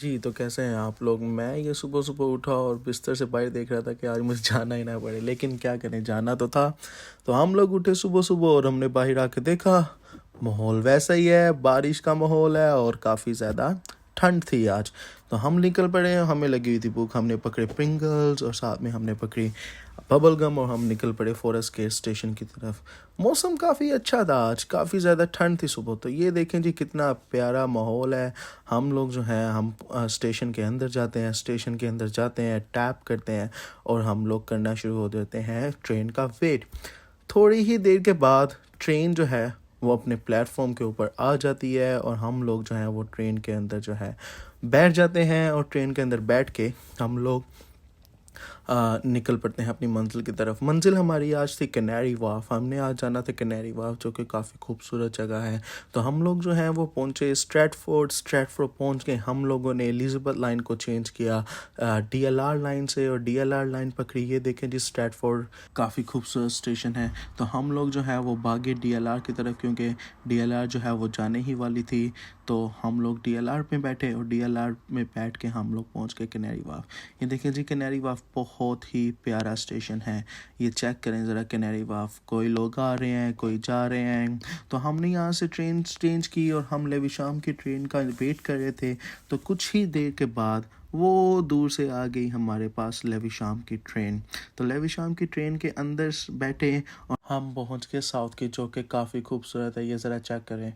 जी, तो कैसे हैं आप लोग? मैं ये सुबह-सुबह उठा और बिस्तर से बाहर देख रहा था कि आज मुझे जाना ही ना पड़े, लेकिन क्या करें, जाना तो था। तो हम लोग उठे सुबह-सुबह और हमने बाहर आके देखा, माहौल वैसा ही है, बारिश का माहौल है और काफ़ी ज़्यादा ठंड थी आज। तो हम निकल पड़े, हमें लगी हुई थी भूख, हमने पकड़े प्रिंगल्स और साथ में हमने पकड़ी बबल गम और हम निकल पड़े फॉरेस्ट गेट स्टेशन की तरफ। मौसम काफ़ी अच्छा था आज, काफ़ी ज़्यादा ठंड थी सुबह। तो ये देखें जी कितना प्यारा माहौल है। हम लोग जो हैं हम स्टेशन के अंदर जाते हैं, स्टेशन के अंदर जाते हैं, टैप करते हैं और हम लोग करना शुरू हो देते हैं ट्रेन का वेट। थोड़ी ही देर के बाद ट्रेन जो है वो अपने प्लेटफॉर्म के ऊपर आ जाती है और हम लोग जो हैं वो ट्रेन के अंदर जो है बैठ जाते हैं और ट्रेन के अंदर बैठ के हम लोग निकल पड़ते हैं अपनी मंजिल की तरफ। मंजिल हमारी आज थी कैनरी वार्फ। हमने आज जाना था कैनरी वार्फ, जो कि काफ़ी खूबसूरत जगह है। तो हम लोग जो हैं वो पहुँचे स्ट्रैटफोर्ड। स्ट्रैटफोर्ड पहुँच के हम लोगों ने एलिज़ाबेथ लाइन को चेंज किया डीएलआर लाइन से और डीएलआर लाइन पकड़ी। ये देखें जी स्ट्रैटफोर्ड काफ़ी खूबसूरत स्टेशन है। तो हम लोग जो है वो भागे डीएलआर की तरफ, क्योंकि डीएलआर जो है वो जाने ही वाली थी। तो हम लोग डीएलआर में बैठे और डीएलआर में बैठ के हम लोग पहुँच गए कैनरी वार्फ। ये देखें जी कैनरी वार्फ बहुत ही प्यारा स्टेशन है। ये चेक करें ज़रा कैनरी वार्फ, कोई लोग आ रहे हैं, कोई जा रहे हैं। तो हमने यहाँ से ट्रेन चेंज की और हम लेविशाम की ट्रेन का वेट कर रहे थे। तो कुछ ही देर के बाद वो दूर से आ गई हमारे पास लेविशाम की ट्रेन। तो लेविशाम की ट्रेन के अंदर बैठे और हम पहुँच गए साउथ की, जो कि काफ़ी खूबसूरत है। ये ज़रा चेक करें।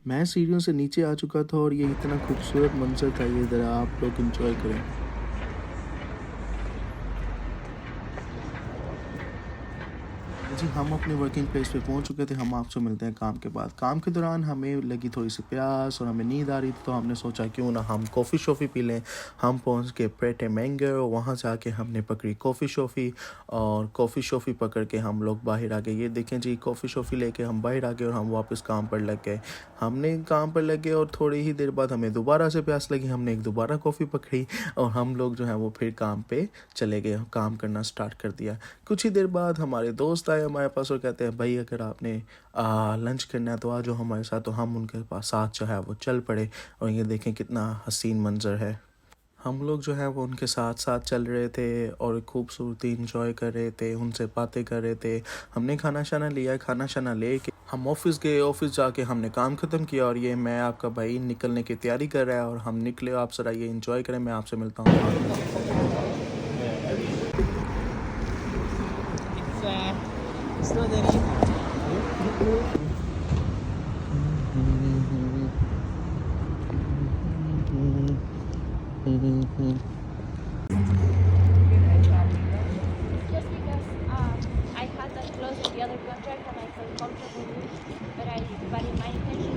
मैं सीढ़ियों से नीचे आ चुका था और ये इतना खूबसूरत मंज़र था, ये ज़रा आप लोग एंजॉय करें। जी, हम अपने वर्किंग प्लेस पे पहुंच चुके थे। हम आपसे मिलते हैं काम के बाद। काम के दौरान हमें लगी थोड़ी सी प्यास और हमें नींद आ रही थी, तो हमने सोचा क्यों ना हम कॉफ़ी शॉफ़ी पी लें। हम पहुंच गए प्रेट ए मैंगो, वहाँ जाके हमने पकड़ी कॉफ़ी शॉफ़ी और कॉफ़ी शॉफ़ी पकड़ के हम लोग बाहर आ गए। ये देखें जी कॉफ़ी शॉफ़ी लेके हम बाहर आ गए और हम वापस काम पर लग गए। हमने काम पर लग गए और थोड़ी ही देर बाद हमें दोबारा से प्यास लगी। हमने एक दोबारा कॉफ़ी पकड़ी और हम लोग जो है वो फिर काम पे चले गए, काम करना स्टार्ट कर दिया। कुछ ही देर बाद हमारे दोस्त आए हमारे पास और कहते हैं भाई अगर आपने लंच करना है तो आ जाओ हमारे साथ। तो हम उनके पास साथ जो है वो चल पड़े और ये देखें कितना हसीन मंजर है। हम लोग जो है वो उनके साथ साथ चल रहे थे और खूबसूरती इंजॉय कर रहे थे, उनसे बातें कर रहे थे। हमने खाना शाना लिया, खाना शाना ले के हम ऑफिस गए। ऑफिस जाके हमने काम ख़त्म किया और ये मैं आपका भाई निकलने की तैयारी कर रहा है और हम निकले। आप ज़रा ये इंजॉय करें, मैं आपसे मिलता हूँ बाद में। Strawberry. Just because I had that clause in the other contract and I felt comfortable with it, but in my intention.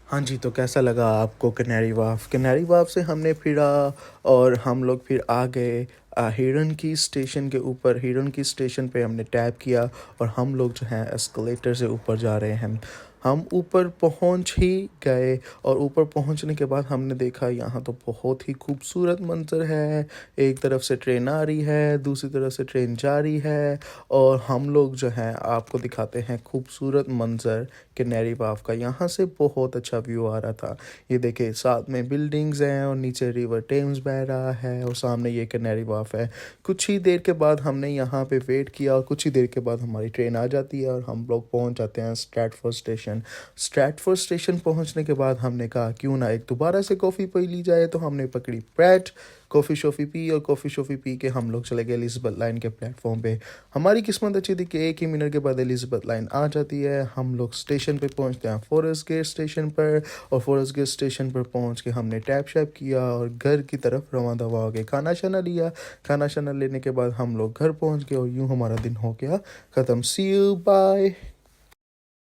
हाँ जी, तो कैसा लगा आपको कैनरी वार्फ? कैनरी वार्फ से हमने फिरा और हम लोग फिर आ गए हिरन की स्टेशन के ऊपर। हिरन की स्टेशन पे हमने टैप किया और हम लोग जो हैं एस्केलेटर से ऊपर जा रहे हैं। हम ऊपर पहुंच ही गए और ऊपर पहुंचने के बाद हमने देखा यहाँ तो बहुत ही खूबसूरत मंजर है। एक तरफ से ट्रेन आ रही है, दूसरी तरफ से ट्रेन जा रही है और हम लोग जो हैं आपको दिखाते हैं खूबसूरत मंजर कैनरी वाफ का। यहाँ से बहुत अच्छा व्यू आ रहा था। ये देखिए साथ में बिल्डिंग्स हैं और नीचे रिवर टेम्स बह रहा है और सामने ये कैनरी वाफ है। कुछ ही देर के बाद हमने यहाँ पे वेट किया और कुछ ही देर के बाद हमारी ट्रेन आ जाती है और हम लोग पहुँच जाते हैं स्ट्रैटफोर्ड स्टेशन। स्ट्रैटफोर्ड स्टेशन पहुँचने के बाद हमने कहा क्यों ना एक दोबारा से कॉफ़ी पी ली जाए, तो हमने पकड़ी प्रेट, कॉफ़ी शॉफ़ी पी और कॉफ़ी शॉफ़ी पी के हम लोग चले गए एलिज़ाबेथ लाइन के प्लेटफॉर्म पे। हमारी किस्मत अच्छी थी कि 1 ही मिनट के बाद एलिज़ाबेथ लाइन आ जाती है। हम लोग स्टेशन पे पहुंचते हैं फॉरेस्ट गेट स्टेशन पर और फॉरेस्ट गेट स्टेशन पर पहुंच के हमने टैप शैप किया और घर की तरफ रवां दवा हो गए। खाना शाना लिया, खाना शाना लेने के बाद हम लोग घर पहुंच गए और यूँ हमारा दिन हो गया ख़त्म। सी यू, बाय।